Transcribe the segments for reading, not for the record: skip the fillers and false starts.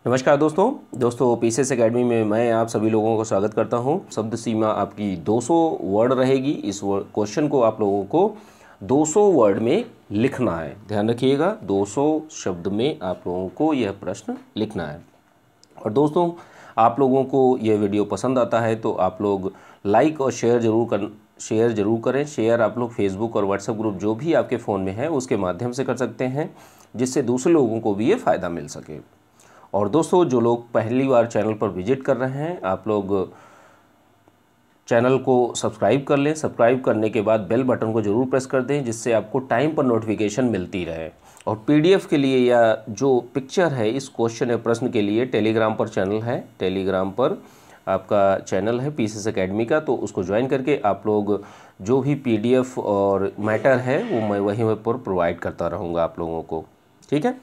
नमस्कार दोस्तों PCS academy में मैं आप सभी लोगों को स्वागत करता हूं। शब्द सीमा आपकी 200 वर्ड रहेगी। इस क्वेश्चन को आप लोगों को 200 वर्ड में लिखना है। ध्यान रखिएगा, 200 शब्द में आप लोगों को यह प्रश्न लिखना है। और दोस्तों, आप लोगों को यह वीडियो पसंद आता है तो आप लोग लाइक और शेयर ज़रूर करें। शेयर आप लोग फेसबुक और व्हाट्सएप ग्रुप जो भी आपके फ़ोन में है उसके माध्यम से कर सकते हैं, जिससे दूसरे लोगों को भी ये फ़ायदा मिल सके। और दोस्तों, जो लोग पहली बार चैनल पर विजिट कर रहे हैं, आप लोग चैनल को सब्सक्राइब कर लें। सब्सक्राइब करने के बाद बेल बटन को ज़रूर प्रेस कर दें, जिससे आपको टाइम पर नोटिफिकेशन मिलती रहे। और पीडीएफ के लिए या जो पिक्चर है इस क्वेश्चन या प्रश्न के लिए टेलीग्राम पर चैनल है, टेलीग्राम पर आपका चैनल है पीसीएस एकेडमी का, तो उसको ज्वाइन करके आप लोग जो भी पीडीएफ और मैटर है वो मैं वहीं पर प्रोवाइड करता रहूँगा आप लोगों को। ठीक है।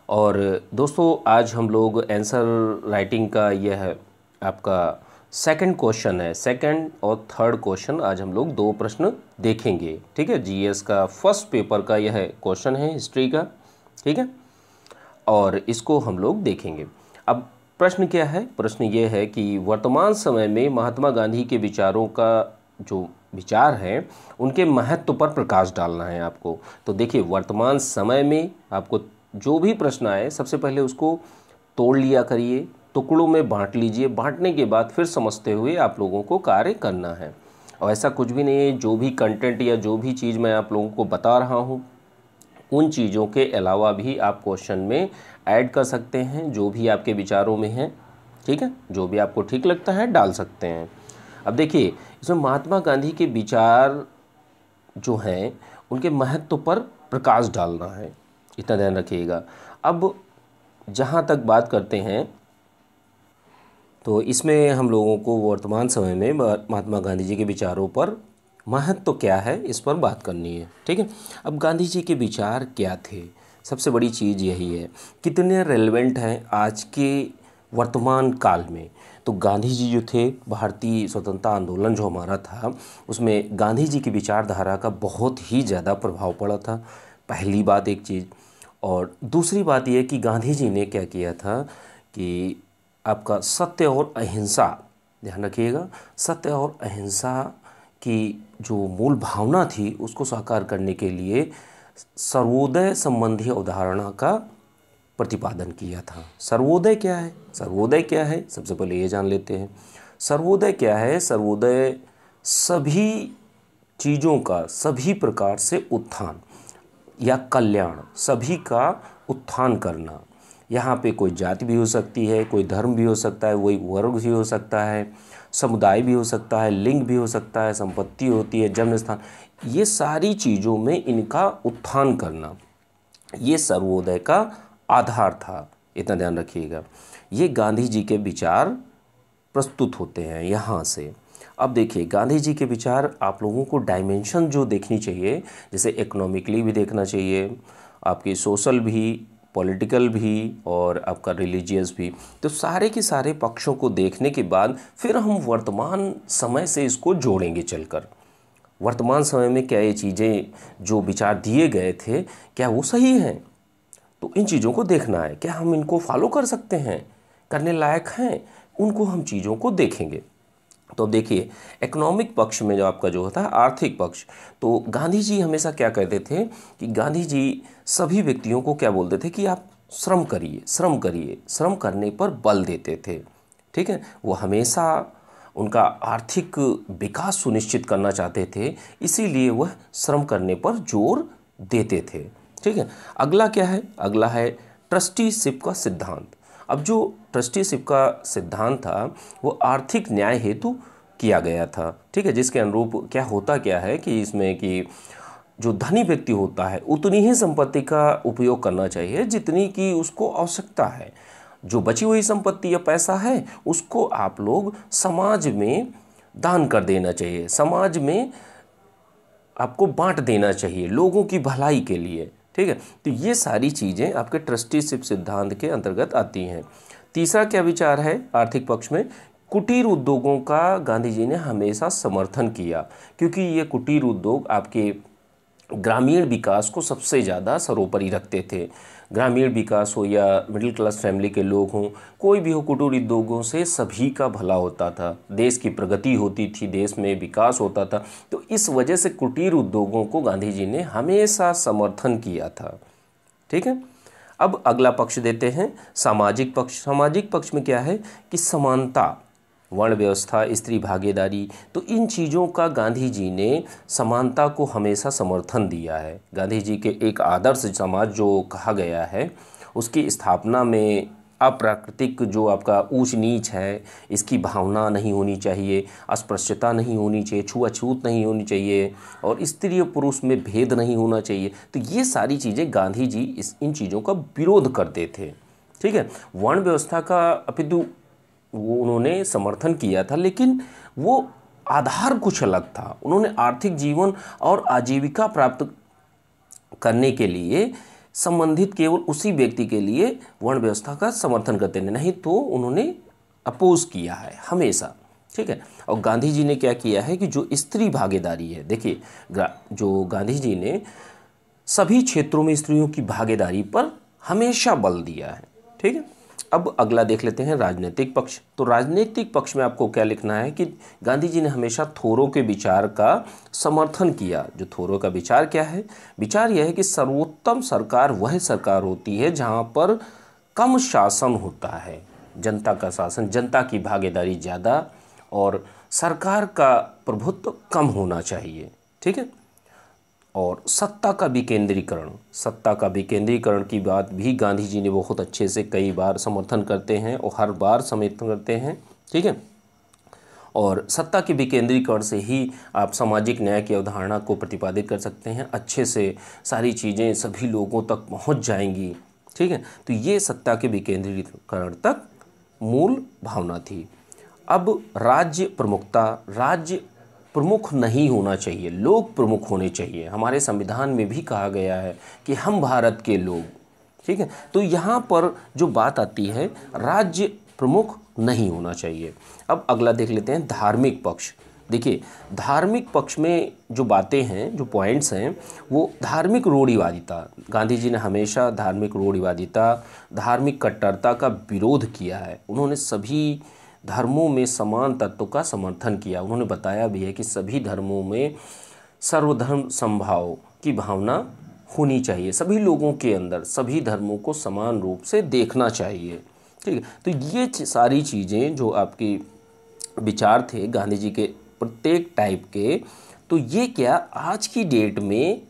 और दोस्तों, आज हम लोग आंसर राइटिंग का यह आपका सेकंड क्वेश्चन है। सेकंड और थर्ड क्वेश्चन आज हम लोग दो प्रश्न देखेंगे। ठीक है। जीएस का फर्स्ट पेपर का यह क्वेश्चन है, हिस्ट्री का। ठीक है। और इसको हम लोग देखेंगे। अब प्रश्न क्या है? प्रश्न ये है कि वर्तमान समय में महात्मा गांधी के विचारों का जो विचार हैं उनके महत्व पर प्रकाश डालना है आपको। तो देखिए, वर्तमान समय में आपको जो भी प्रश्न आए, सबसे पहले उसको तोड़ लिया करिए, टुकड़ों में बांट लीजिए। बांटने के बाद फिर समझते हुए आप लोगों को कार्य करना है। और ऐसा कुछ भी नहीं है, जो भी कंटेंट या जो भी चीज़ मैं आप लोगों को बता रहा हूँ उन चीज़ों के अलावा भी आप क्वेश्चन में ऐड कर सकते हैं, जो भी आपके विचारों में है। ठीक है। जो भी आपको ठीक लगता है डाल सकते हैं। अब देखिए, इसमें महात्मा गांधी के विचार जो हैं उनके महत्व पर प्रकाश डालना है, इतना ध्यान रखिएगा। अब जहाँ तक बात करते हैं तो इसमें हम लोगों को वर्तमान समय में महात्मा गांधी जी के विचारों पर महत्व क्या है इस पर बात करनी है। ठीक है। अब गांधी जी के विचार क्या थे, सबसे बड़ी चीज़ यही है, कितने रेलेवेंट हैं आज के वर्तमान काल में। तो गांधी जी जो थे, भारतीय स्वतंत्रता आंदोलन जो हमारा था उसमें गांधी जी की विचारधारा का बहुत ही ज़्यादा प्रभाव पड़ा था, पहली बात एक चीज़। और दूसरी बात यह कि गांधी जी ने क्या किया था कि आपका सत्य और अहिंसा, ध्यान रखिएगा, सत्य और अहिंसा की जो मूल भावना थी उसको साकार करने के लिए सर्वोदय संबंधी अवधारणा का प्रतिपादन किया था। सर्वोदय क्या है? सर्वोदय क्या है सबसे पहले ये जान लेते हैं। सर्वोदय क्या है? सर्वोदय सभी चीज़ों का सभी प्रकार से उत्थान या कल्याण, सभी का उत्थान करना। यहाँ पे कोई जाति भी हो सकती है, कोई धर्म भी हो सकता है, कोई वर्ग भी हो सकता है, समुदाय भी हो सकता है, लिंग भी हो सकता है, संपत्ति होती है, जन्म स्थान, ये सारी चीज़ों में इनका उत्थान करना, ये सर्वोदय का आधार था। इतना ध्यान रखिएगा। ये गांधी जी के विचार प्रस्तुत होते हैं यहाँ से। अब देखिए, गांधी जी के विचार आप लोगों को डायमेंशन जो देखनी चाहिए, जैसे इकोनॉमिकली भी देखना चाहिए, आपकी सोशल भी, पॉलिटिकल भी और आपका रिलीजियस भी। तो सारे के सारे पक्षों को देखने के बाद फिर हम वर्तमान समय से इसको जोड़ेंगे चलकर। वर्तमान समय में क्या ये चीज़ें जो विचार दिए गए थे क्या वो सही हैं? तो इन चीज़ों को देखना है, क्या हम इनको फॉलो कर सकते हैं, करने लायक हैं, उनको हम चीज़ों को देखेंगे। तो देखिए, इकोनॉमिक पक्ष में जो आपका जो होता है आर्थिक पक्ष, तो गांधी जी हमेशा क्या कहते थे कि गांधी जी सभी व्यक्तियों को क्या बोलते थे कि आप श्रम करिए, श्रम करिए, श्रम करने पर बल देते थे। ठीक है। वो हमेशा उनका आर्थिक विकास सुनिश्चित करना चाहते थे, इसीलिए वह श्रम करने पर जोर देते थे। ठीक है। अगला क्या है? अगला है ट्रस्टीशिप का सिद्धांत। अब जो ट्रस्टीशिप का सिद्धांत था वो आर्थिक न्याय हेतु किया गया था। ठीक है। जिसके अनुरूप क्या होता क्या है कि इसमें कि जो धनी व्यक्ति होता है उतनी ही संपत्ति का उपयोग करना चाहिए जितनी की उसको आवश्यकता है। जो बची हुई संपत्ति या पैसा है उसको आप लोग समाज में दान कर देना चाहिए, समाज में आपको बांट देना चाहिए लोगों की भलाई के लिए। ठीक है। तो ये सारी चीज़ें आपके ट्रस्टीशिप सिद्धांत के अंतर्गत आती हैं। तीसरा क्या विचार है आर्थिक पक्ष में? कुटीर उद्योगों का गांधी जी ने हमेशा समर्थन किया, क्योंकि ये कुटीर उद्योग आपके ग्रामीण विकास को सबसे ज़्यादा सर्वोपरि रखते थे। ग्रामीण विकास हो या मिडिल क्लास फैमिली के लोग हों, कोई भी हो, कुटीर उद्योगों से सभी का भला होता था, देश की प्रगति होती थी, देश में विकास होता था। तो इस वजह से कुटीर उद्योगों को गांधी जी ने हमेशा समर्थन किया था। ठीक है, अब अगला पक्ष देते हैं सामाजिक पक्ष। सामाजिक पक्ष में क्या है कि समानता, वर्ण व्यवस्था, स्त्री भागीदारी, तो इन चीज़ों का गांधी जी ने समानता को हमेशा समर्थन दिया है। गांधी जी के एक आदर्श समाज जो कहा गया है उसकी स्थापना में अप्राकृतिक जो आपका ऊंच नीच है इसकी भावना नहीं होनी चाहिए, अस्पृश्यता नहीं होनी चाहिए, छुआछूत नहीं होनी चाहिए और स्त्री और पुरुष में भेद नहीं होना चाहिए। तो ये सारी चीज़ें गांधी जी इन चीज़ों का विरोध करते थे। ठीक है, वर्ण व्यवस्था का अपितु वो उन्होंने समर्थन किया था, लेकिन वो आधार कुछ अलग था। उन्होंने आर्थिक जीवन और आजीविका प्राप्त करने के लिए संबंधित केवल उसी व्यक्ति के लिए वर्ण व्यवस्था का समर्थन करते हैं, नहीं तो उन्होंने अपोज किया है हमेशा। ठीक है, और गांधी जी ने क्या किया है कि जो स्त्री भागीदारी है, देखिए जो गांधी जी ने सभी क्षेत्रों में स्त्रियों की भागीदारी पर हमेशा बल दिया है। ठीक है, अब अगला देख लेते हैं राजनीतिक पक्ष। तो राजनीतिक पक्ष में आपको क्या लिखना है कि गांधी जी ने हमेशा थोरों के विचार का समर्थन किया। जो थोरों का विचार क्या है? विचार यह है कि सर्वोत्तम सरकार वह सरकार होती है जहां पर कम शासन होता है, जनता का शासन, जनता की भागीदारी ज़्यादा और सरकार का प्रभुत्व कम होना चाहिए। ठीक है, और सत्ता का विकेंद्रीकरण, सत्ता का विकेंद्रीकरण की बात भी गांधी जी ने बहुत अच्छे से कई बार समर्थन करते हैं और हर बार समर्थन करते हैं। ठीक है, और सत्ता के विकेंद्रीकरण से ही आप सामाजिक न्याय की अवधारणा को प्रतिपादित कर सकते हैं, अच्छे से सारी चीज़ें सभी लोगों तक पहुंच जाएंगी। ठीक है, तो ये सत्ता के विकेंद्रीकरण तक मूल भावना थी। अब राज्य प्रमुखता, राज्य प्रमुख नहीं होना चाहिए, लोग प्रमुख होने चाहिए। हमारे संविधान में भी कहा गया है कि हम भारत के लोग। ठीक है, तो यहाँ पर जो बात आती है राज्य प्रमुख नहीं होना चाहिए। अब अगला देख लेते हैं धार्मिक पक्ष। देखिए, धार्मिक पक्ष में जो बातें हैं, जो पॉइंट्स हैं, वो धार्मिक रूढ़िवादिता। गांधी जी ने हमेशा धार्मिक रूढ़िवादिता, धार्मिक कट्टरता का विरोध किया है। उन्होंने सभी धर्मों में समान तत्व का समर्थन किया। उन्होंने बताया भी है कि सभी धर्मों में सर्वधर्म समभाव की भावना होनी चाहिए, सभी लोगों के अंदर सभी धर्मों को समान रूप से देखना चाहिए। ठीक है, तो ये सारी चीज़ें जो आपकी विचार थे गांधी जी के प्रत्येक टाइप के, तो ये क्या आज की डेट में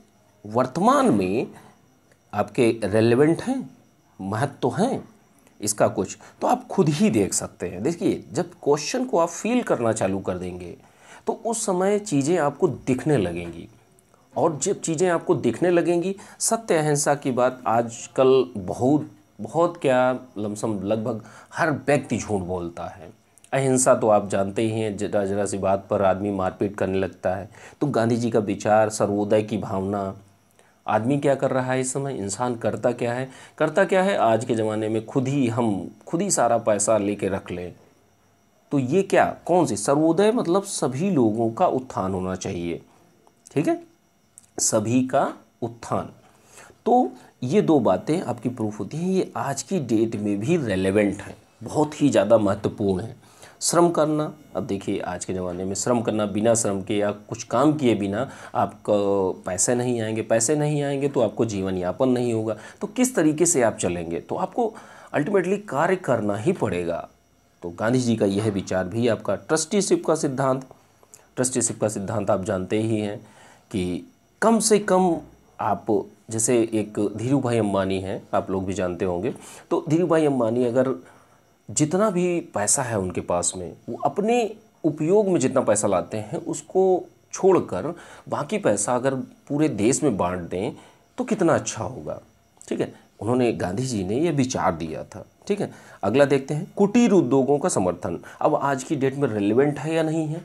वर्तमान में आपके रेलेवेंट हैं, महत्व हैं इसका कुछ, तो आप खुद ही देख सकते हैं। देखिए, जब क्वेश्चन को आप फील करना चालू कर देंगे तो उस समय चीज़ें आपको दिखने लगेंगी, और जब चीज़ें आपको दिखने लगेंगी, सत्य अहिंसा की बात आजकल बहुत क्या लमसम लगभग हर व्यक्ति झूठ बोलता है। अहिंसा तो आप जानते ही हैं, जरा जरा सी बात पर आदमी मारपीट करने लगता है। तो गांधी जी का विचार, सर्वोदय की भावना, आदमी क्या कर रहा है इस समय, इंसान करता क्या है आज के ज़माने में, खुद ही सारा पैसा लेके रख लें। तो ये क्या, कौन सी सर्वोदय, मतलब सभी लोगों का उत्थान होना चाहिए। ठीक है, सभी का उत्थान। तो ये दो बातें आपकी प्रूफ होती हैं, ये आज की डेट में भी रेलेवेंट हैं, बहुत ही ज़्यादा महत्वपूर्ण है। श्रम करना, अब देखिए आज के ज़माने में श्रम करना, बिना श्रम के या कुछ काम किए बिना आपको पैसे नहीं आएंगे तो आपको जीवन यापन नहीं होगा। तो किस तरीके से आप चलेंगे, तो आपको अल्टीमेटली कार्य करना ही पड़ेगा। तो गांधी जी का यह विचार भी आपका ट्रस्टीशिप का सिद्धांत आप जानते ही हैं कि कम से कम आप, जैसे एक धीरू भाई अंबानी हैं, आप लोग भी जानते होंगे। तो धीरू भाई अंबानी अगर जितना भी पैसा है उनके पास में, वो अपने उपयोग में जितना पैसा लाते हैं उसको छोड़कर बाकी पैसा अगर पूरे देश में बांट दें तो कितना अच्छा होगा। ठीक है, उन्होंने, गांधी जी ने यह विचार दिया था। ठीक है, अगला देखते हैं कुटीर उद्योगों का समर्थन। अब आज की डेट में रेलेवेंट है या नहीं है,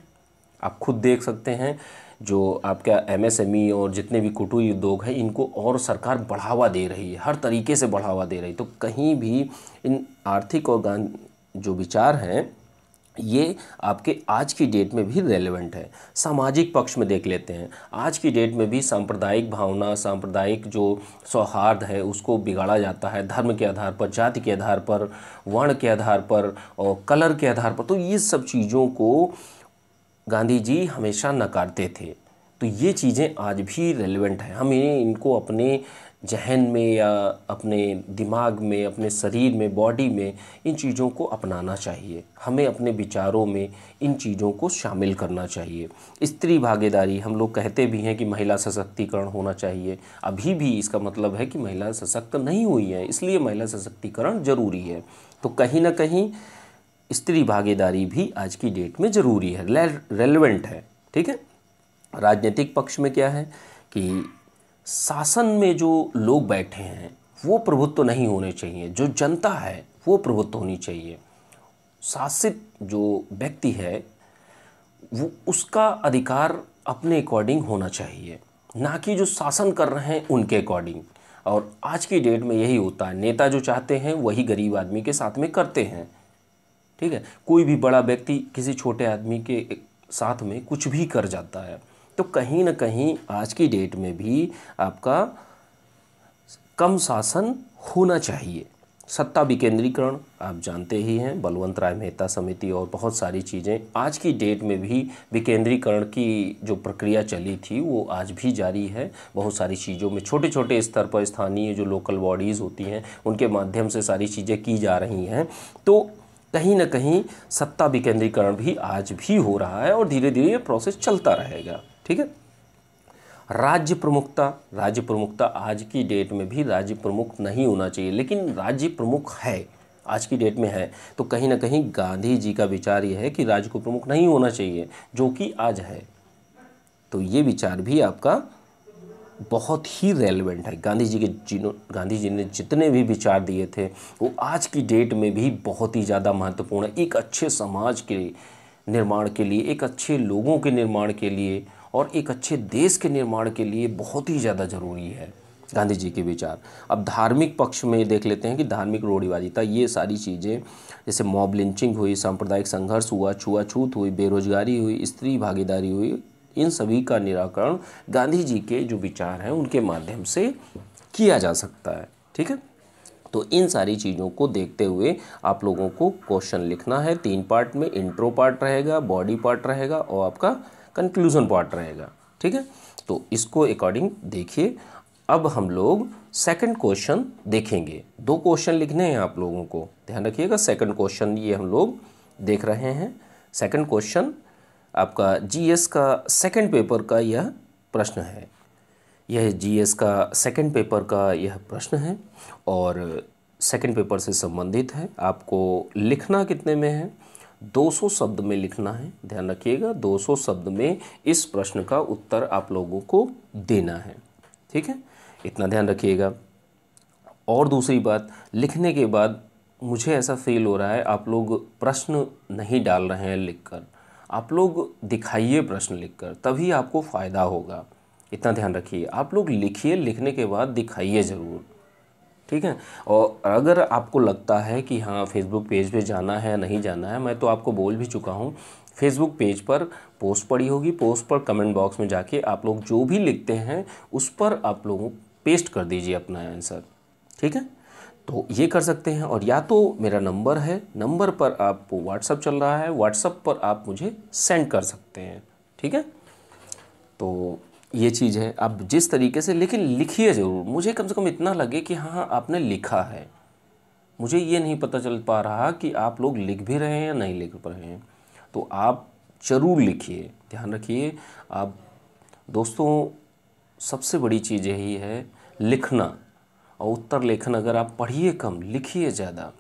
आप खुद देख सकते हैं। जो आपका एमएसएमई और जितने भी कुटीर उद्योग हैं, इनको और सरकार बढ़ावा दे रही है, हर तरीके से बढ़ावा दे रही है। तो कहीं भी इन आर्थिक और जो विचार हैं ये आपके आज की डेट में भी रेलेवेंट है। सामाजिक पक्ष में देख लेते हैं, आज की डेट में भी सांप्रदायिक भावना, सांप्रदायिक जो सौहार्द है उसको बिगाड़ा जाता है धर्म के आधार पर, जाति के आधार पर, वर्ण के आधार पर और कलर के आधार पर। तो ये सब चीज़ों को गांधी जी हमेशा नकारते थे। तो ये चीज़ें आज भी रेलेवेंट हैं। हमें इनको अपने जहन में या अपने दिमाग में, अपने शरीर में, बॉडी में इन चीज़ों को अपनाना चाहिए। हमें अपने विचारों में इन चीज़ों को शामिल करना चाहिए। स्त्री भागीदारी, हम लोग कहते भी हैं कि महिला सशक्तिकरण होना चाहिए। अभी भी इसका मतलब है कि महिला सशक्त नहीं हुई है, इसलिए महिला सशक्तिकरण ज़रूरी है। तो कहीं ना कहीं स्त्री भागीदारी भी आज की डेट में ज़रूरी है, रेलेवेंट है। ठीक है। राजनीतिक पक्ष में क्या है कि शासन में जो लोग बैठे हैं वो प्रभुत्व नहीं होने चाहिए, जो जनता है वो प्रभुत्व होनी चाहिए। शासित जो व्यक्ति है वो उसका अधिकार अपने अकॉर्डिंग होना चाहिए, ना कि जो शासन कर रहे हैं उनके अकॉर्डिंग। और आज की डेट में यही होता है, नेता जो चाहते हैं वही गरीब आदमी के साथ में करते हैं। ठीक है। कोई भी बड़ा व्यक्ति किसी छोटे आदमी के साथ में कुछ भी कर जाता है। तो कहीं ना कहीं आज की डेट में भी आपका कम शासन होना चाहिए। सत्ता विकेंद्रीकरण आप जानते ही हैं, बलवंत राय मेहता समिति और बहुत सारी चीज़ें आज की डेट में भी विकेंद्रीकरण की जो प्रक्रिया चली थी वो आज भी जारी है। बहुत सारी चीज़ों में छोटे छोटे स्तर पर स्थानीय जो लोकल बॉडीज़ होती हैं उनके माध्यम से सारी चीज़ें की जा रही हैं। तो कहीं ना कहीं सत्ता विकेंद्रीकरण भी आज भी हो रहा है और धीरे धीरे ये प्रोसेस चलता रहेगा। ठीक है। राज्य प्रमुखता आज की डेट में भी राज्य प्रमुख नहीं होना चाहिए, लेकिन राज्य प्रमुख है, आज की डेट में है। तो कहीं ना कहीं गांधी जी का विचार ये है कि राज्य को प्रमुख नहीं होना चाहिए, जो कि आज है। तो ये विचार भी आपका बहुत ही रेलेवेंट है। गांधी जी ने जितने भी विचार दिए थे वो आज की डेट में भी बहुत ही ज़्यादा महत्वपूर्ण है। एक अच्छे समाज के निर्माण के लिए, एक अच्छे लोगों के निर्माण के लिए और एक अच्छे देश के निर्माण के लिए बहुत ही ज़्यादा ज़रूरी है गांधी जी के विचार। अब धार्मिक पक्ष में देख लेते हैं कि धार्मिक रूढ़िवादिता, ये सारी चीज़ें जैसे मॉब लिंचिंग हुई, सांप्रदायिक संघर्ष हुआ, छुआछूत हुई, बेरोजगारी हुई, स्त्री भागीदारी हुई, इन सभी का निराकरण गांधी जी के जो विचार हैं उनके माध्यम से किया जा सकता है। ठीक है। तो इन सारी चीज़ों को देखते हुए आप लोगों को क्वेश्चन लिखना है। 3 पार्ट में, इंट्रो पार्ट रहेगा, बॉडी पार्ट रहेगा और आपका कंक्लूजन पार्ट रहेगा। ठीक है। तो इसको अकॉर्डिंग देखिए। अब हम लोग सेकंड क्वेश्चन देखेंगे। 2 क्वेश्चन लिखने हैं आप लोगों को, ध्यान रखिएगा। सेकंड क्वेश्चन ये हम लोग देख रहे हैं। सेकंड क्वेश्चन आपका जीएस का सेकंड पेपर का यह प्रश्न है। यह जीएस का सेकंड पेपर का यह प्रश्न है और सेकंड पेपर से संबंधित है। आपको लिखना कितने में है? 200 शब्द में लिखना है। ध्यान रखिएगा, 200 शब्द में इस प्रश्न का उत्तर आप लोगों को देना है। ठीक है, इतना ध्यान रखिएगा। और दूसरी बात, लिखने के बाद मुझे ऐसा फील हो रहा है आप लोग प्रश्न नहीं डाल रहे हैं लिखकर। आप लोग दिखाइए प्रश्न लिखकर, तभी आपको फ़ायदा होगा। इतना ध्यान रखिए। आप लोग लिखिए, लिखने के बाद दिखाइए ज़रूर। ठीक है। और अगर आपको लगता है कि हाँ फेसबुक पेज पे जाना है, नहीं जाना है, मैं तो आपको बोल भी चुका हूँ, फेसबुक पेज पर पोस्ट पड़ी होगी, पोस्ट पर कमेंट बॉक्स में जाके आप लोग जो भी लिखते हैं उस पर आप लोग पेस्ट कर दीजिए अपना आंसर। ठीक है, तो ये कर सकते हैं। और या तो मेरा नंबर है, नंबर पर आप व्हाट्सअप चल रहा है, व्हाट्सअप पर आप मुझे सेंड कर सकते हैं। ठीक है, तो ये चीज़ है। आप जिस तरीके से, लेकिन लिखिए ज़रूर। मुझे कम से कम इतना लगे कि हाँ आपने लिखा है। मुझे ये नहीं पता चल पा रहा कि आप लोग लिख भी रहे हैं या नहीं लिख रहे हैं। तो आप ज़रूर लिखिए, ध्यान रखिए। आप दोस्तों, सबसे बड़ी चीज़ यही है लिखना और उत्तर लेखन। अगर आप पढ़िए कम, लिखिए ज़्यादा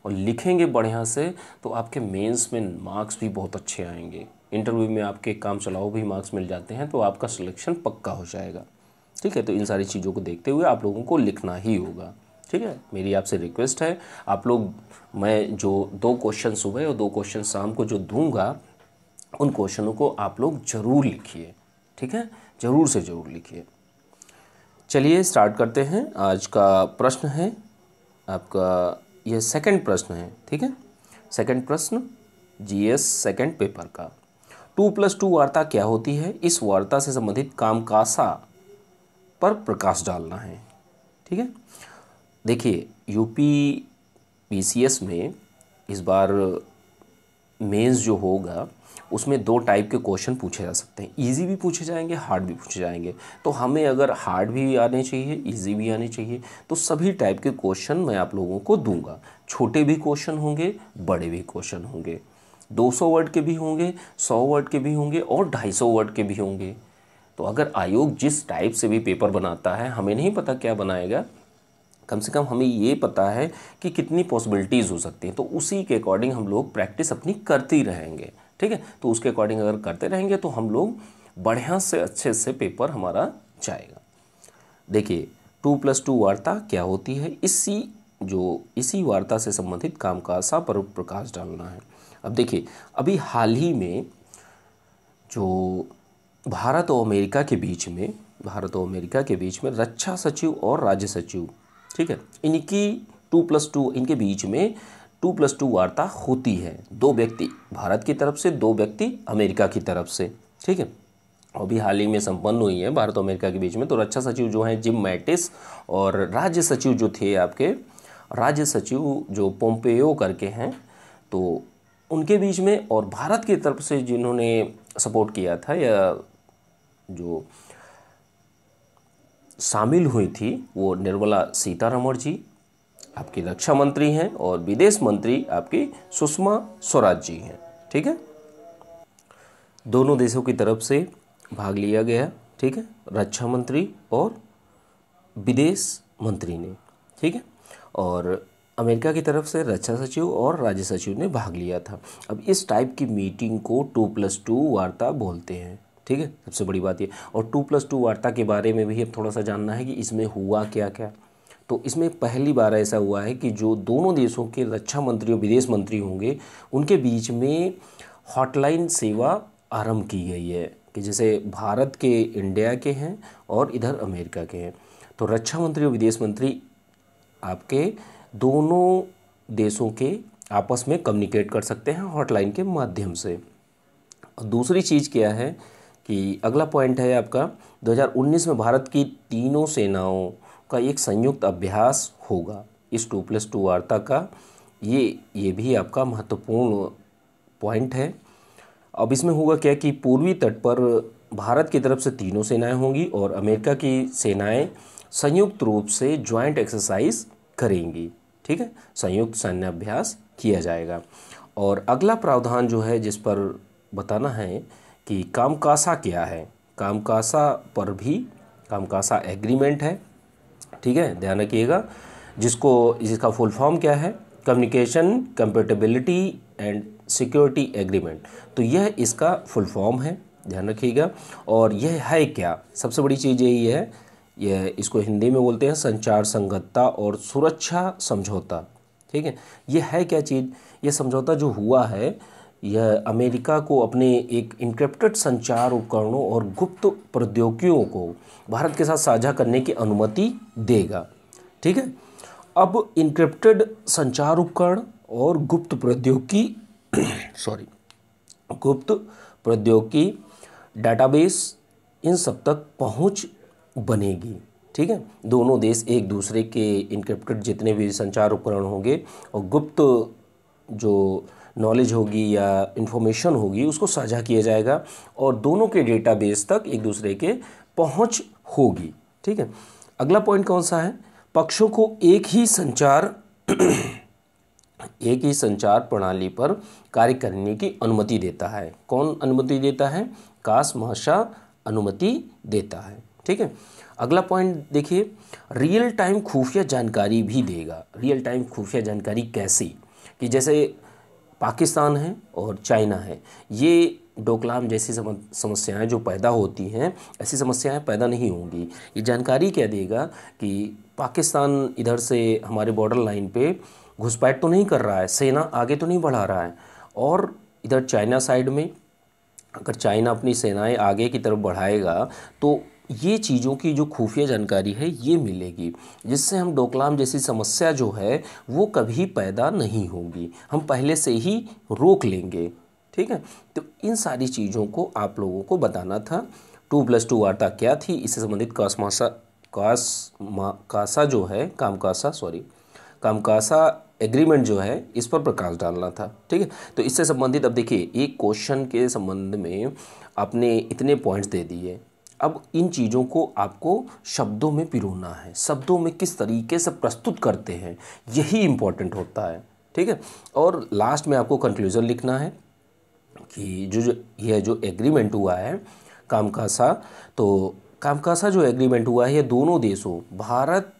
और लिखेंगे बढ़िया से तो आपके मेंस में मार्क्स भी बहुत अच्छे आएंगे। इंटरव्यू में आपके काम चलाओ भी मार्क्स मिल जाते हैं, तो आपका सिलेक्शन पक्का हो जाएगा। ठीक है, तो इन सारी चीज़ों को देखते हुए आप लोगों को लिखना ही होगा। ठीक है, मेरी आपसे रिक्वेस्ट है, आप लोग, मैं जो 2 क्वेश्चन सुबह और 2 क्वेश्चन शाम को जो दूंगा, उन क्वेश्चनों को आप लोग ज़रूर लिखिए। ठीक है, ज़रूर से ज़रूर लिखिए। चलिए स्टार्ट करते हैं। आज का प्रश्न है आपका, यह सेकंड प्रश्न है। ठीक है, सेकंड प्रश्न, जीएस सेकंड पेपर का। 2+2 वार्ता क्या होती है? इस वार्ता से संबंधित कामकासा पर प्रकाश डालना है। ठीक है, देखिए यूपी पीसीएस में इस बार मेंस जो होगा उसमें 2 टाइप के क्वेश्चन पूछे जा सकते हैं, इजी भी पूछे जाएंगे, हार्ड भी पूछे जाएंगे। तो हमें अगर हार्ड भी आने चाहिए, इजी भी आने चाहिए, तो सभी टाइप के क्वेश्चन मैं आप लोगों को दूंगा। छोटे भी क्वेश्चन होंगे, बड़े भी क्वेश्चन होंगे, 200 वर्ड के भी होंगे, 100 वर्ड के भी होंगे और 250 वर्ड के भी होंगे। तो अगर आयोग जिस टाइप से भी पेपर बनाता है, हमें नहीं पता क्या बनाएगा, कम से कम हमें ये पता है कि कितनी पॉसिबिलिटीज़ हो सकती हैं, तो उसी के अकॉर्डिंग हम लोग प्रैक्टिस अपनी करते ही रहेंगे। ठीक है, तो उसके अकॉर्डिंग अगर करते रहेंगे तो हम लोग बढ़िया से अच्छे से पेपर हमारा जाएगा। देखिए 2+2 वार्ता क्या होती है? इसी वार्ता से संबंधित कामकाजा पर प्रकाश डालना है। अब देखिए अभी हाल ही में जो भारत और अमेरिका के बीच में रक्षा सचिव और राज्य सचिव, ठीक है, इनके बीच में 2+2 वार्ता होती है। 2 व्यक्ति भारत की तरफ से, 2 व्यक्ति अमेरिका की तरफ से। ठीक है, अभी हाल ही में संपन्न हुई है भारत और अमेरिका के बीच में। तो रक्षा सचिव जो हैं जिम मैटिस और राज्य सचिव जो थे आपके राज्य सचिव जो पोम्पेयो करके हैं, तो उनके बीच में, और भारत की तरफ से जिन्होंने सपोर्ट किया था या जो शामिल हुई थी वो निर्मला सीतारमण जी आपकी रक्षा मंत्री हैं और विदेश मंत्री आपकी सुषमा स्वराज जी हैं। ठीक है, दोनों देशों की तरफ से भाग लिया गया। ठीक है, रक्षा मंत्री और विदेश मंत्री ने। ठीक है, और अमेरिका की तरफ से रक्षा सचिव और राज्य सचिव ने भाग लिया था। अब इस टाइप की मीटिंग को 2+2 वार्ता बोलते हैं। ठीक है, सबसे बड़ी बात ये। और 2+2 वार्ता के बारे में भी अब थोड़ा सा जानना है कि इसमें हुआ क्या क्या। तो इसमें पहली बार ऐसा हुआ है कि जो दोनों देशों के रक्षा मंत्री और विदेश मंत्री होंगे उनके बीच में हॉटलाइन सेवा आरंभ की गई है कि जैसे भारत के इंडिया के हैं और इधर अमेरिका के हैं, तो रक्षा मंत्री और विदेश मंत्री आपके दोनों देशों के आपस में कम्युनिकेट कर सकते हैं हॉटलाइन के माध्यम से। और दूसरी चीज़ क्या है कि अगला पॉइंट है आपका 2019 में भारत की तीनों सेनाओं का एक संयुक्त अभ्यास होगा इस 2+2 वार्ता का। ये भी आपका महत्वपूर्ण पॉइंट है। अब इसमें होगा क्या कि पूर्वी तट पर भारत की तरफ से तीनों सेनाएं होंगी और अमेरिका की सेनाएं संयुक्त रूप से ज्वाइंट एक्सरसाइज करेंगी। ठीक है, संयुक्त सैन्य अभ्यास किया जाएगा। और अगला प्रावधान जो है जिस पर बताना है कि कामकासा क्या है। कामकासा एग्रीमेंट है। ठीक है, ध्यान रखिएगा, जिसका फुल फॉर्म क्या है? Communication compatibility and security agreement. तो यह इसका फुल फॉर्म है, ध्यान रखिएगा। और यह है क्या? सबसे बड़ी चीज़ यही है, यह इसको हिंदी में बोलते हैं संचार संगतता और सुरक्षा समझौता। ठीक है, यह है क्या चीज़? यह समझौता जो हुआ है यह अमेरिका को अपने एक इनक्रिप्टेड संचार उपकरणों और गुप्त प्रौद्योगिकियों को भारत के साथ साझा करने की अनुमति देगा। ठीक है, अब इनक्रिप्टेड संचार उपकरण और गुप्त प्रौद्योगिकी डाटाबेस, इन सब तक पहुंच बनेगी। ठीक है, दोनों देश एक दूसरे के इनक्रिप्टेड जितने भी संचार उपकरण होंगे और गुप्त जो नॉलेज होगी या इन्फॉर्मेशन होगी उसको साझा किया जाएगा और दोनों के डेटाबेस तक एक दूसरे के पहुंच होगी। ठीक है, अगला पॉइंट कौन सा है? पक्षों को एक ही संचार प्रणाली पर कार्य करने की अनुमति देता है। कौन अनुमति देता है? कास महाशय अनुमति देता है। ठीक है, अगला पॉइंट देखिए, रियल टाइम खुफिया जानकारी भी देगा। रियल टाइम खुफिया जानकारी कैसी? कि जैसे पाकिस्तान है और चाइना है, ये डोकलाम जैसी समस्याएं जो पैदा होती हैं, ऐसी समस्याएं पैदा नहीं होंगी। ये जानकारी क्या देगा कि पाकिस्तान इधर से हमारे बॉर्डर लाइन पे घुसपैठ तो नहीं कर रहा है, सेना आगे तो नहीं बढ़ा रहा है, और इधर चाइना साइड में अगर चाइना अपनी सेनाएं आगे की तरफ बढ़ाएगा तो ये चीज़ों की जो खुफिया जानकारी है ये मिलेगी, जिससे हम डोकलाम जैसी समस्या जो है वो कभी पैदा नहीं होगी, हम पहले से ही रोक लेंगे। ठीक है, तो इन सारी चीज़ों को आप लोगों को बताना था। 2+2 वार्ता क्या थी, इससे संबंधित कासा जो है कामकासा एग्रीमेंट जो है इस पर प्रकाश डालना था। ठीक है, तो इससे संबंधित अब देखिए एक क्वेश्चन के संबंध में आपने इतने पॉइंट्स दे दिए, अब इन चीज़ों को आपको शब्दों में पिरोना है, शब्दों में किस तरीके से प्रस्तुत करते हैं यही इम्पोर्टेंट होता है। ठीक है, और लास्ट में आपको कंक्लूज़न लिखना है कि यह जो एग्रीमेंट हुआ है कामकासा, तो कामकासा जो एग्रीमेंट हुआ है ये दोनों देशों भारत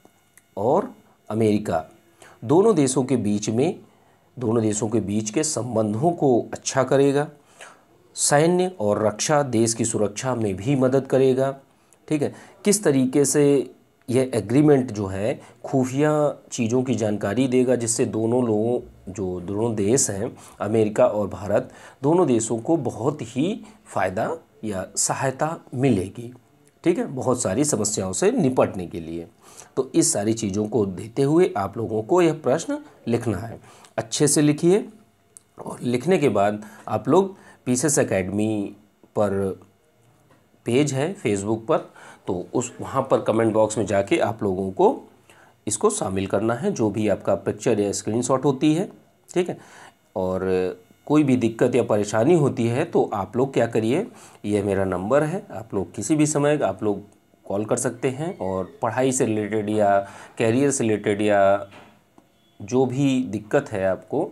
और अमेरिका दोनों देशों के बीच के संबंधों को अच्छा करेगा, सैन्य और रक्षा देश की सुरक्षा में भी मदद करेगा। ठीक है, किस तरीके से यह एग्रीमेंट जो है खुफिया चीज़ों की जानकारी देगा, जिससे दोनों देश हैं अमेरिका और भारत, दोनों देशों को बहुत ही फ़ायदा या सहायता मिलेगी। ठीक है, बहुत सारी समस्याओं से निपटने के लिए। तो इस सारी चीज़ों को देते हुए आप लोगों को यह प्रश्न लिखना है, अच्छे से लिखिए। और लिखने के बाद आप लोग पीसेस एकेडमी पर पेज है फेसबुक पर, तो वहाँ पर कमेंट बॉक्स में जाके आप लोगों को इसको शामिल करना है, जो भी आपका पिक्चर या स्क्रीनशॉट होती है। ठीक है, और कोई भी दिक्कत या परेशानी होती है तो आप लोग क्या करिए, यह मेरा नंबर है, आप लोग किसी भी समय आप लोग कॉल कर सकते हैं, और पढ़ाई से रिलेटेड या कैरियर से रिलेटेड या जो भी दिक्कत है आपको,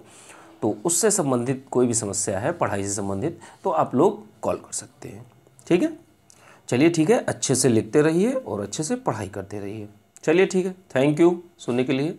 तो उससे संबंधित कोई भी समस्या है पढ़ाई से संबंधित, तो आप लोग कॉल कर सकते हैं। ठीक है, चलिए ठीक है, अच्छे से लिखते रहिए और अच्छे से पढ़ाई करते रहिए। चलिए ठीक है, थैंक यू सुनने के लिए।